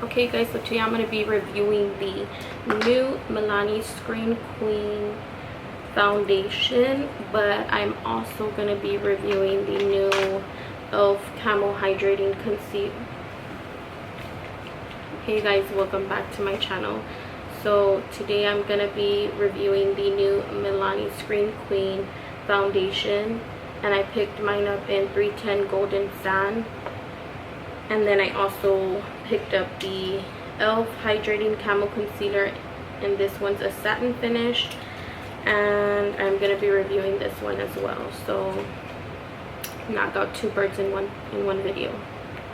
Okay guys, so today I'm going to be reviewing the new Milani Screen Queen foundation, but I'm also going to be reviewing the new e.l.f. Camo Hydrating Concealer. Hey guys, welcome back to my channel. So today I'm going to be reviewing the new Milani Screen Queen foundation, and I picked mine up in 310 Golden Sand. And then I also picked up the e.l.f. Hydrating Camo Concealer, and this one's a satin finish, and I'm going to be reviewing this one as well. So knock out two birds in one video,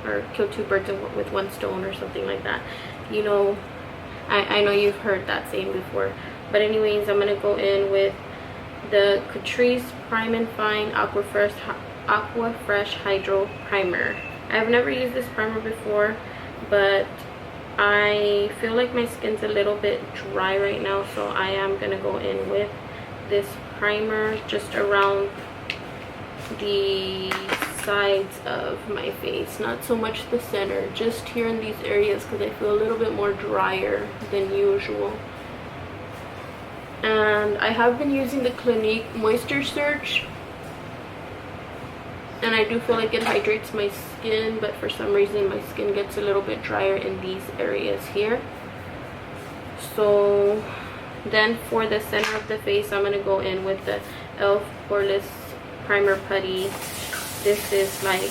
or kill two birds with one stone, or something like that. You know, I know you've heard that saying before. But anyways, I'm going to go in with the Catrice Prime and Fine Aqua Fresh Hydro Primer. I've never used this primer before, but I feel like my skin's a little bit dry right now, so I am going to go in with this primer just around the sides of my face, not so much the center, just here in these areas, because I feel a little bit more drier than usual. And I have been using the Clinique Moisture Surge, and I do feel like it hydrates my skin, but for some reason my skin gets a little bit drier in these areas here. So then for the center of the face, I'm going to go in with the e.l.f. Poreless Primer Putty. This is like,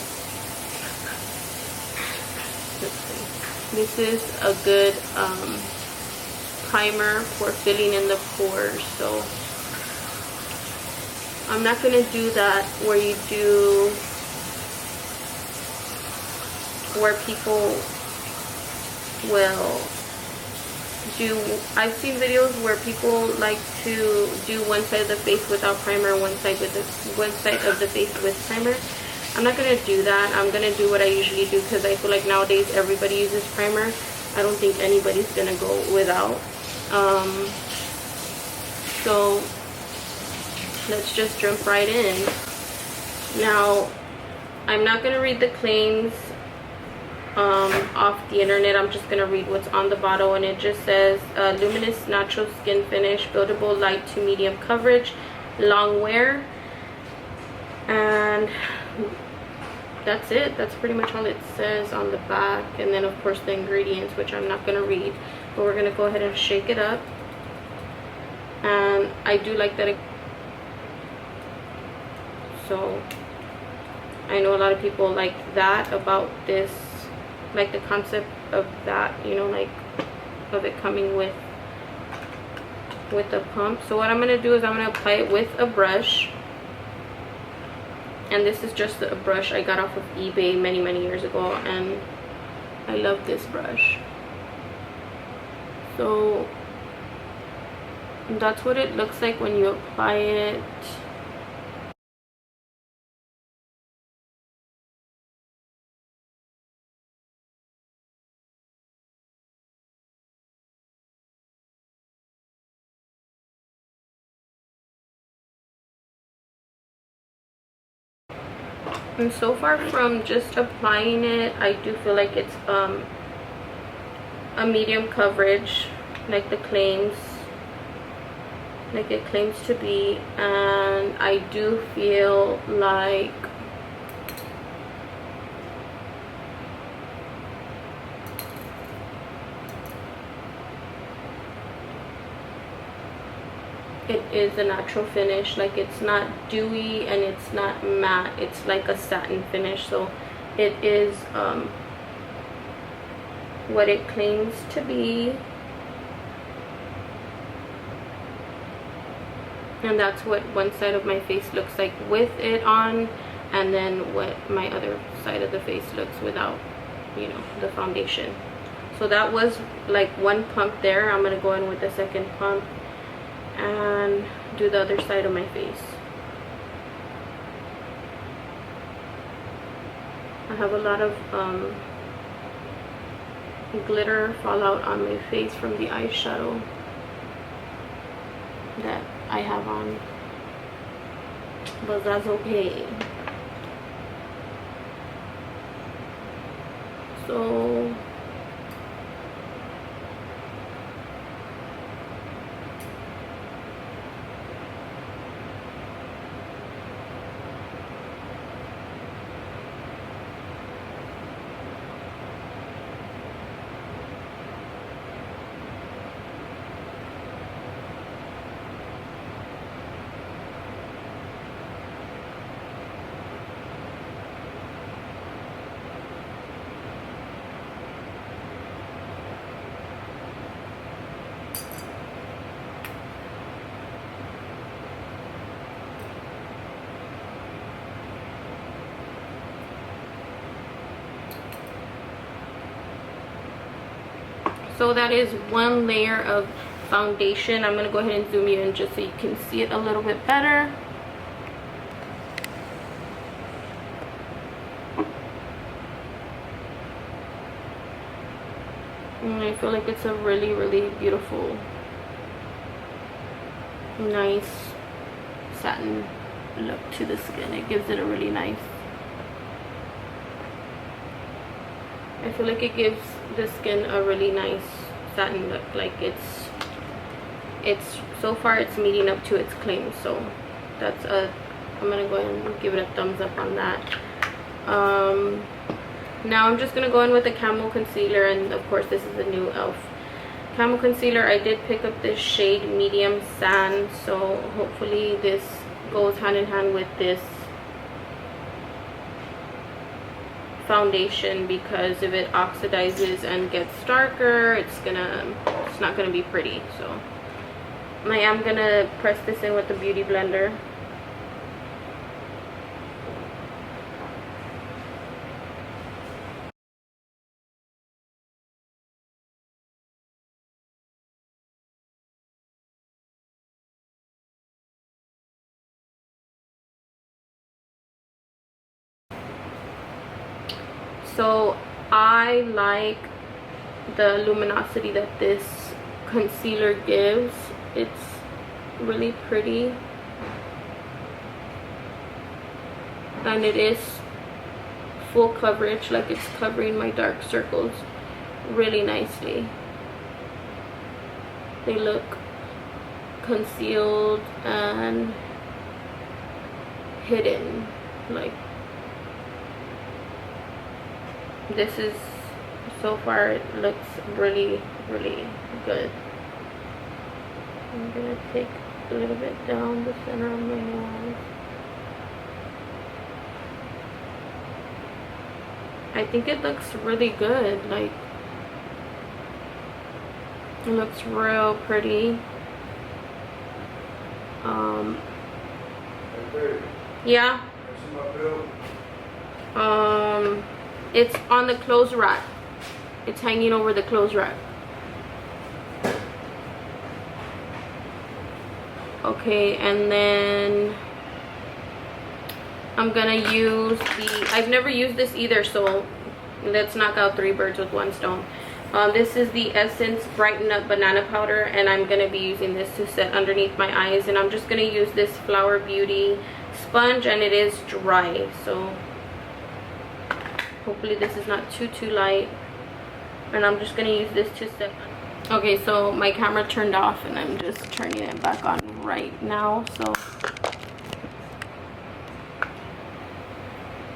this is a good primer for filling in the pores. So I'm not going to do that where you do, where people will do, I've seen videos where people like to do one side of the face without primer, one side of the face with primer. I'm not going to do that. I'm going to do what I usually do, because I feel like nowadays everybody uses primer. I don't think anybody's going to go without. So let's just jump right in. Now, I'm not going to read the claims off the internet. I'm just going to read what's on the bottle, and it just says luminous natural skin finish, buildable light to medium coverage, long wear, and that's it. That's pretty much all it says on the back. And then of course the ingredients, which I'm not going to read, but we're going to go ahead and shake it up. And I do like that so I know a lot of people like that about this, like the concept of that, you know, like of it coming with the pump. So what I'm going to do is I'm going to apply it with a brush, and this is just a brush I got off of eBay many years ago, and I love this brush. So that's what it looks like when you apply it. And so far from just applying it, I do feel like it's a medium coverage, like it claims to be. And I do feel like it is a natural finish. Like, it's not dewy and it's not matte, it's like a satin finish. So it is what it claims to be, and that's what one side of my face looks like with it on, and then what my other side of the face looks without, you know, the foundation. So that was like one pump there. I'm going to go in with the second pump and do the other side of my face. I have a lot of glitter fallout on my face from the eyeshadow that I have on, but that's okay. So So that is one layer of foundation. I'm gonna go ahead and zoom you in just so you can see it a little bit better. And I feel like it's a really, really beautiful, nice satin look to the skin. It gives it a really nice, I feel like it gives the skin a really nice satin look. Like it's so far it's meeting up to its claim. So that's I'm gonna go ahead and give it a thumbs up on that. Now I'm just gonna go in with the Camo concealer, and of course this is the new e.l.f. Camo concealer. I did pick up this shade Medium Sand, so hopefully this goes hand in hand with this foundation, because if it oxidizes and gets darker, it's not gonna be pretty. So I am gonna press this in with the beauty blender. So I like the luminosity that this concealer gives. It's really pretty, and it is full coverage. Like it's covering my dark circles really nicely. They look concealed and hidden. Like this is, so far it looks really, really good. I'm gonna take a little bit down the center of my nose. I think it looks really good. Like it looks real pretty. Yeah. It's on the clothes rack. It's hanging over the clothes rack. Okay, and then I'm gonna use I've never used this either, so let's knock out 3 birds with 1 stone. This is the Essence Brighten Up Banana Powder, and I'm gonna be using this to set underneath my eyes. And I'm just gonna use this Flower Beauty sponge, and it is dry, so hopefully this is not too light. And I'm just gonna use this to set. Okay, so my camera turned off and I'm just turning it back on right now. So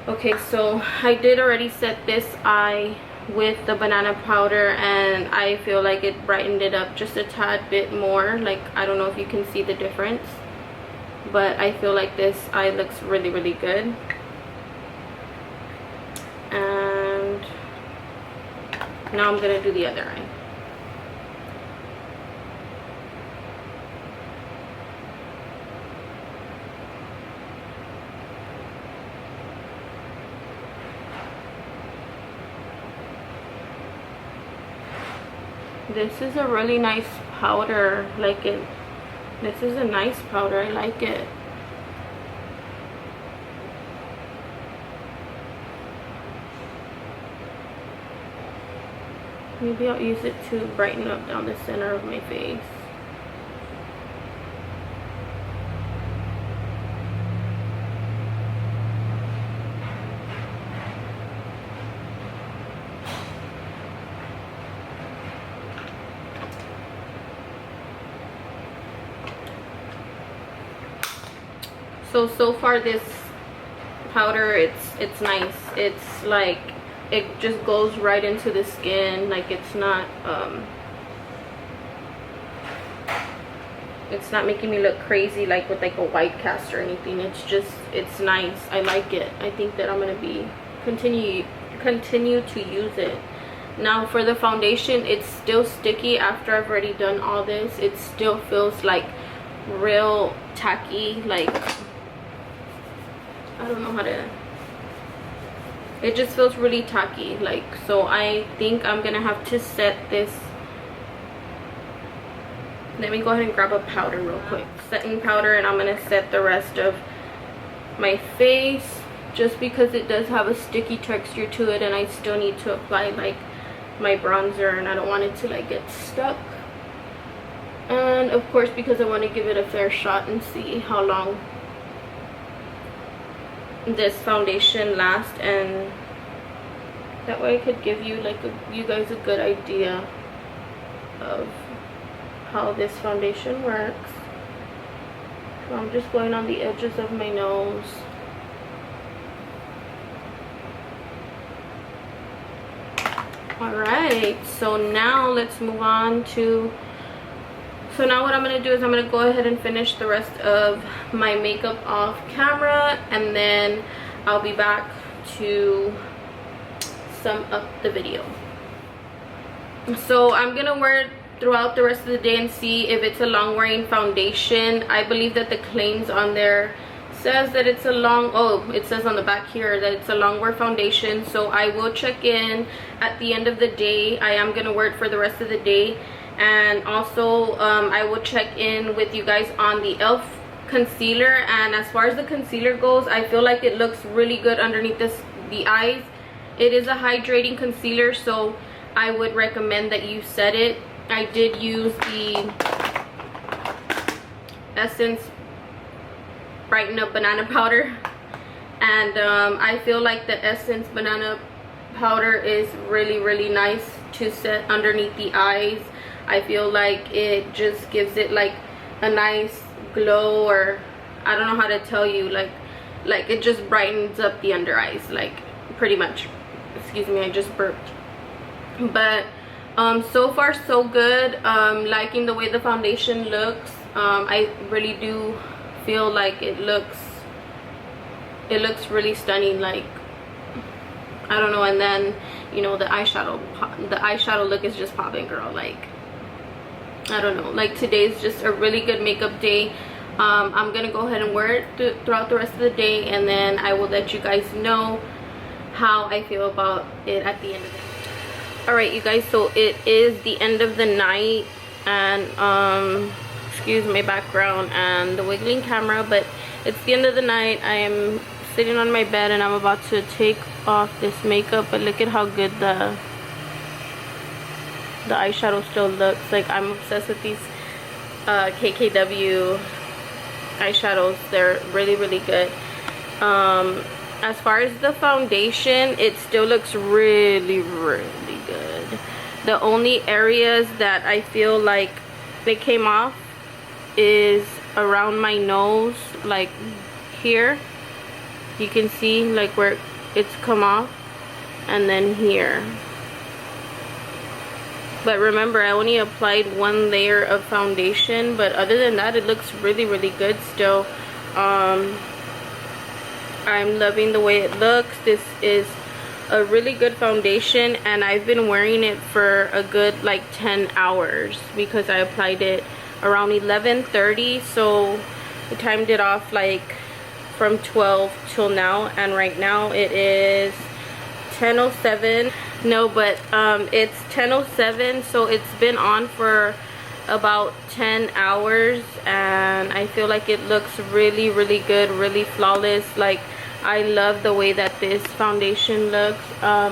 okay, so I did already set this eye with the banana powder, and I feel like it brightened it up just a tad bit more. Like I don't know if you can see the difference, but I feel like this eye looks really, really good. And now I'm gonna do the other eye. This is a really nice powder. Like this is a nice powder. I like it. Maybe I'll use it to brighten up down the center of my face. So far this powder, it's nice. It's like it just goes right into the skin. Like it's not making me look crazy like with like a white cast or anything. It's nice. I like it. I think that I'm gonna be continue to use it. Now for the foundation, it's still sticky after I've already done all this. It still feels like real tacky. Like I don't know how to, it just feels really tacky. Like, so I think I'm gonna have to set this let me go ahead and grab a powder real quick, setting powder, and I'm gonna set the rest of my face just because it does have a sticky texture to it, and I still need to apply like my bronzer, and I don't want it to like get stuck. And of course, because I want to give it a fair shot and see how long this foundation lasts, and that way I could give you like you guys a good idea of how this foundation works. So I'm just going on the edges of my nose. Alright, so now let's move on to, so now what I'm going to do is I'm going to go ahead and finish the rest of my makeup off camera, and then I'll be back to sum up the video. So I'm going to wear it throughout the rest of the day and see if it's a long wearing foundation. I believe that the claims on there says that it's a long, oh, it says on the back here that it's a long wear foundation. So I will check in at the end of the day. I am going to wear it for the rest of the day. And also I will check in with you guys on the e.l.f. concealer. And as far as the concealer goes, I feel like it looks really good underneath the eyes. It is a hydrating concealer, so I would recommend that you set it. I did use the Essence Brighten Up Banana Powder, and I feel like the Essence Banana Powder is really nice to set underneath the eyes. I feel like it just gives it like a nice glow, or I don't know how to tell you, like it just brightens up the under eyes, like pretty much. Excuse me, I just burped. But so far so good. Liking the way the foundation looks. I really do feel like it looks really stunning, like I don't know. And then, you know, the eyeshadow look is just popping, girl. Like I don't know, like today's just a really good makeup day. I'm gonna go ahead and wear it throughout the rest of the day, and then I will let you guys know how I feel about it at the end of the day. Alright, you guys, so it is the end of the night, and excuse my background and the wiggling camera, but it's the end of the night. I am sitting on my bed and I'm about to take off this makeup, but look at how good the eyeshadow still looks. Like, I'm obsessed with these KKW eyeshadows. They're really good. As far as the foundation, it still looks really good. The only areas that I feel like they came off is around my nose, like here. You can see like where it's come off, and then here. But remember, I only applied one layer of foundation, but other than that, it looks really good still. I'm loving the way it looks. This is a really good foundation, and I've been wearing it for a good like 10 hours because I applied it around 11:30, so I timed it off like from 12 till now, and right now it is 10:07. No, but it's 10:07, so it's been on for about 10 hours, and I feel like it looks really good, really flawless. Like, I love the way that this foundation looks. I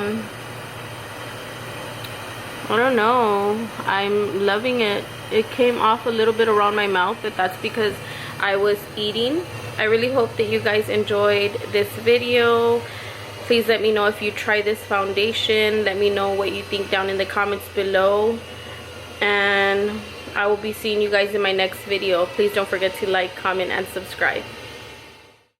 don't know, I'm loving it. It came off a little bit around my mouth, but that's because I was eating. I really hope that you guys enjoyed this video. Please let me know if you try this foundation. Let me know what you think down in the comments below, and I will be seeing you guys in my next video. Please don't forget to like, comment, and subscribe.